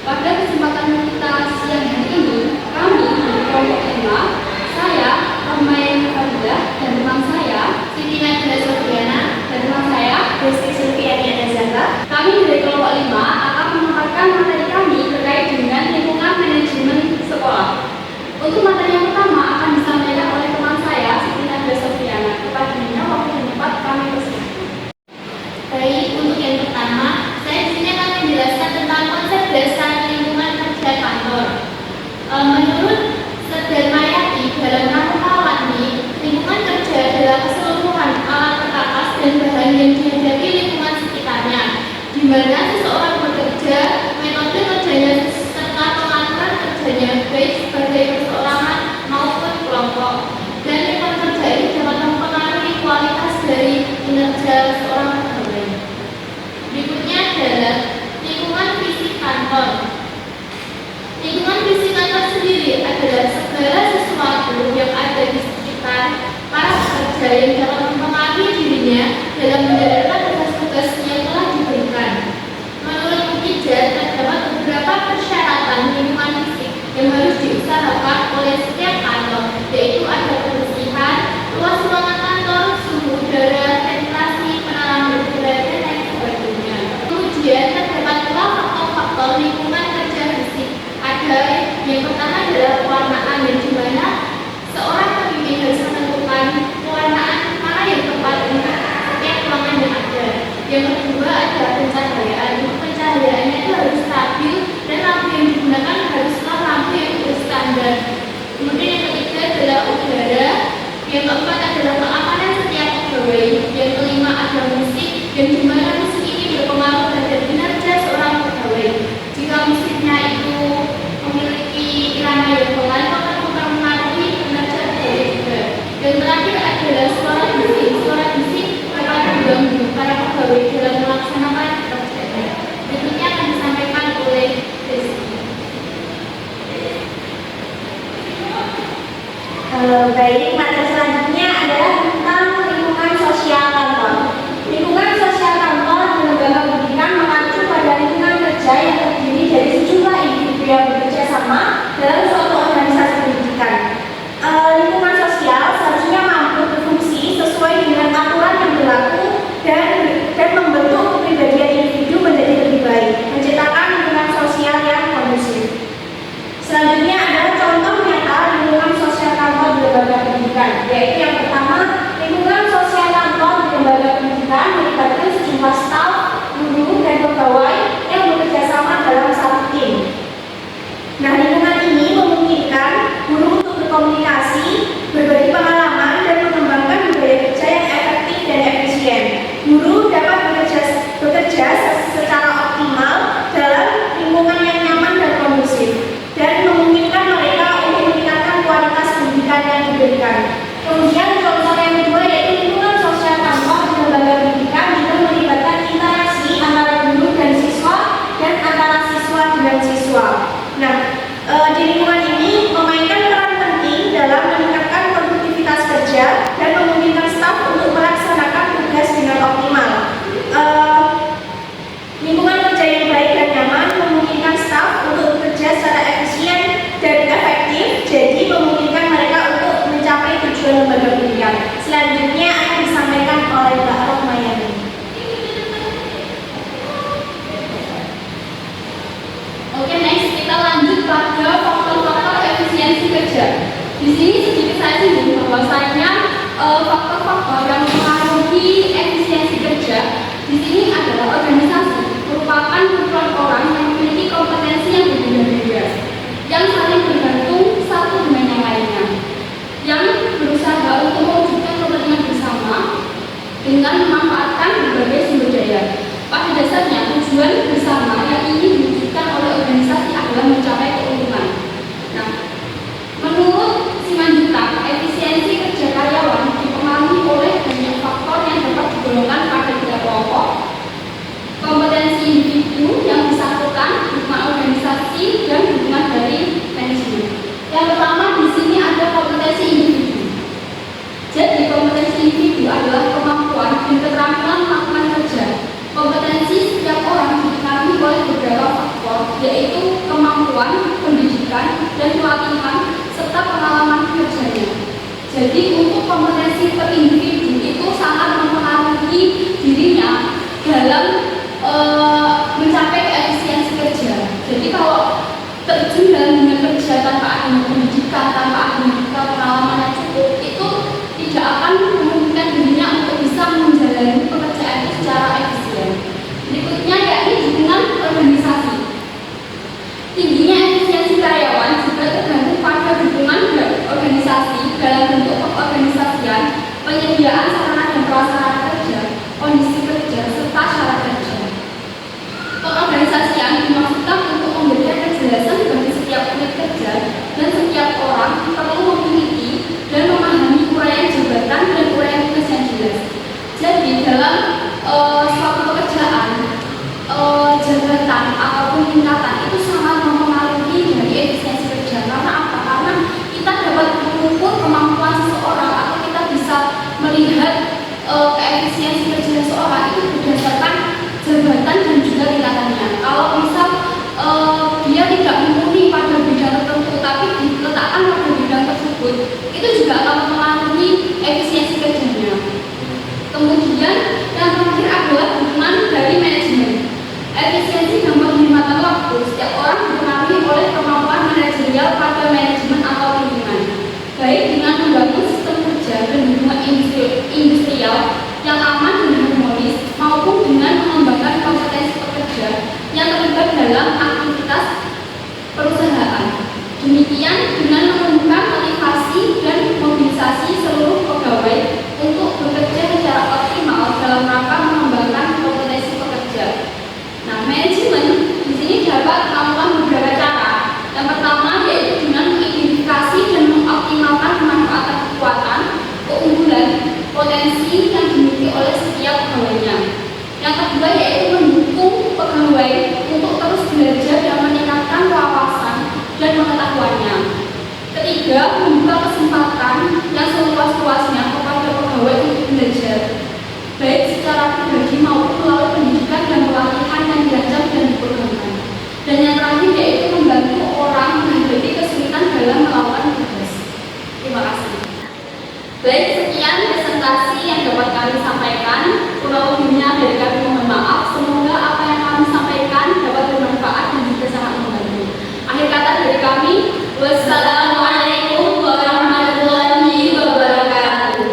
Pada kesempatan kita siang hari ini, kami dari kelompok 5, saya, Romain Fadilah, dan teman saya, Siti Nabila Sofiana, dan teman saya, Desti Sulfiani Anazara. kami dari kelompok 5 akan memaparkan materi kami terkait dengan lingkungan manajemen sekolah. Untuk materi yang pertama akan disampaikan oleh teman saya, Siti Nabila Sofiana. Kepadanya waktu dan tempat kami persilakan. Baik, untuk yang pertama, saya di sini akan menjelaskan tentang konsep dasar lingkungan kerja kantor. Menurut Sudarmayati dalam Namukawanni, lingkungan kerja adalah keseluruhan alat perkakas dan bahan yang dihadapi lingkungan sekitarnya, di mana seseorang bekerja, metode kerjanya serta pengaturan kerjanya baik sebagai perseorangan maupun kelompok. Dan lingkungan kerja ini dapat mempengaruhi kualitas dari kinerja seorang pegawai. Berikutnya adalah lingkungan fisik kantor. Lingkungan fisik kantor sendiri adalah segala sesuatu yang ada di sekitar para pekerja yang dapat mempengaruhi dirinya dalam menjalankan tugas-tugas yang telah diberikan. Menurut Mukijat, terdapat beberapa persyaratan lingkungan fisik yang harus diusahakan oleh setiap kantor, yaitu ada kebersihan, luas ruangan kantor, suhu udara, ventilasi, penerangan udara, dan lain sebagainya. Kemudian terdapat pula faktor-faktor lingkungan kerja fisik. Ada yang pertama adalah pewarnaan, yang dimana seorang pemimpin harus menentukan pewarnaan mana yang tepat untuk setiap ruangan yang ada. Yang kedua adalah pencahayaan. Pencahayaannya itu harus stabil dan lampu yang digunakan haruslah lampu yang berstandar. Kemudian yang ketiga adalah udara. Yang keempat adalah keamanan setiap pegawai. Yang kelima adalah musik, yang dimana musik ini berpengaruh terhadap kinerja seorang pegawai. Jika musiknya itu memiliki irama yang pelan, maka mempengaruhi kinerja pegawai juga. Dan terakhir adalah suara bising. Suara bising dapat mengganggu para pegawai dalam melaksanakan pekerjaannya. Berikutnya akan disampaikan oleh Desti. Baik, materi selanjutnya adalah tentang lingkungan sosial kantor. Lingkungan sosial kantor dan lembaga pendidikan mengacu pada lingkungan kerja yang terdiri dari sejumlah individu yang bekerja sama dalam suatu organisasi pendidikan. Lingkungan sosial seharusnya mampu berfungsi sesuai dengan aturan yang berlaku dan membentuk kepribadian individu menjadi lebih baik, menciptakan lingkungan sosial yang kondusif. Selanjutnya adalah contoh nyata lingkungan sosial kantor di lembaga pendidikan, yaitu yang pertama, lingkungan sosial kantor di lembaga pendidikan melibatkan sejumlah staf, guru, dan pegawai yang bekerja sama dalam satu tim. Nah, lingkungan ini memungkinkan guru untuk berkomunikasi, berbagi pengalaman, dan mengembangkan budaya kerja yang efektif dan efisien. Guru dapat bekerja secara optimal dalam lingkungan yang nyaman dan kondusif, dan memungkinkan mereka untuk meningkatkan kualitas pendidikan yang diberikan. Kemudian contoh yang kedua yaitu lingkungan sosial kantor di lembaga pendidikan juga melibatkan interaksi antara guru dan siswa dan antara siswa dengan siswa. Nah, di lingkungan ini memainkan peran penting dalam meningkatkan produktivitas kerja dan memungkinkan staf untuk melaksanakan tugas dengan optimal. Lingkungan kerja yang baik dan nyaman memungkinkan staf untuk bekerja secara efisien dan efektif, jadi memungkinkan mereka untuk mencapai tujuan lembaga pendidikan. Selanjutnya akan disampaikan oleh Mbak Rohmayani. Oke, next kita lanjut pada faktor-faktor efisiensi kerja. Di sini sedikit saya singgung bahwasanya faktor-faktor yang mempengaruhi efisiensi kerja di sini adalah organisasi, merupakan kumpulan orang yang memiliki kompetensi yang berbeda-beda, yang saling bergantung satu dengan yang lainnya, yang berusaha untuk mewujudkan kepentingan bersama dengan memanfaatkan berbagai sumber daya. Pada dasarnya, tujuan bersama yang ingin diwujudkan oleh organisasi adalah mencapai keuntungan. Nah, menurut Simanjuntak, efisiensi kerja karyawan dipengaruhi oleh banyak dan pelatihan serta pengalaman kerjanya. Jadi untuk kompetensi per individu itu sangat mempengaruhi dirinya dalam mencapai keefisiensi kerja. Jadi kalau terjun dalam dunia kerja tanpa adanya pendidikan, tanpa adanya pengalaman yang cukup, itu tidak akan memungkinkan dirinya untuk bisa menjalani pekerjaan itu secara efisien. Berikutnya yakni dukungan organisasi. Tingginya efisiensi karyawan juga tergantung pada dukungan organisasi dalam bentuk pengorganisasian, penyediaan sarana dan prasarana kerja, kondisi kerja, serta syarat kerja. Pengorganisasian dimaksudkan untuk memberikan kejelasan bagi setiap unit kerja dan setiap orang perlu memiliki dan memahami uraian jabatan dan uraian tugas yang jelas. Jadi dalam suatu pekerjaan, jabatan ataupun tingkatan itu sangat mempengaruhi dari efisiensi kerja. Karena apa? Karena kita dapat mengukur kemampuan seseorang atau kita bisa melihat keefisiensi kerja seseorang itu berdasarkan jabatan dan juga tingkatannya. Kalau misal dia tidak mumpuni pada bidang tertentu tapi diletakkan pada bidang tersebut, itu juga akan mempengaruhi efisiensi kerjanya. Kemudian yang terakhir adalah dukungan dari manajemen. Efisiensi dan penghematan waktu setiap orang dipengaruhi oleh kemampuan manajerial pada manajemen atau lingkungan, baik dengan membangun sistem kerja dan hubungan industrial yang aman dan harmonis maupun dengan mengembangkan kompetensi pekerja yang terlibat dalam aktivitas perusahaan. Demikian dengan menumbuhkan motivasi dan mobilisasi seluruh pegawai untuk bekerja secara optimal dalam rangka mengembangkan kompetensi pekerja. Nah, manajemen di sini dapat melakukan beberapa cara. Yang pertama yaitu dengan mengidentifikasi dan mengoptimalkan pemanfaatan kekuatan, keunggulan, potensi yang dimiliki oleh setiap pegawainya. Yang kedua yaitu mendukung pegawai untuk terus belajar dan meningkatkan wawasan dan pengetahuannya. Ketiga, membuka kesempatan yang seluas-luasnya kepada pegawai untuk belajar, baik secara pribadi maupun melalui pendidikan dan pelatihan yang dirancang dan diprogramkan. Dan yang terakhir yaitu membantu orang menghadapi kesulitan dalam melakukan tugas. Terima kasih. Baik, sekian presentasi yang dapat kami sampaikan. Kurang lebihnya dari kami mohon maaf. Semoga apa yang kami sampaikan dapat bermanfaat dan juga sangat membantu. Akhir kata dari kami, wassalamualaikum warahmatullahi wabarakatuh.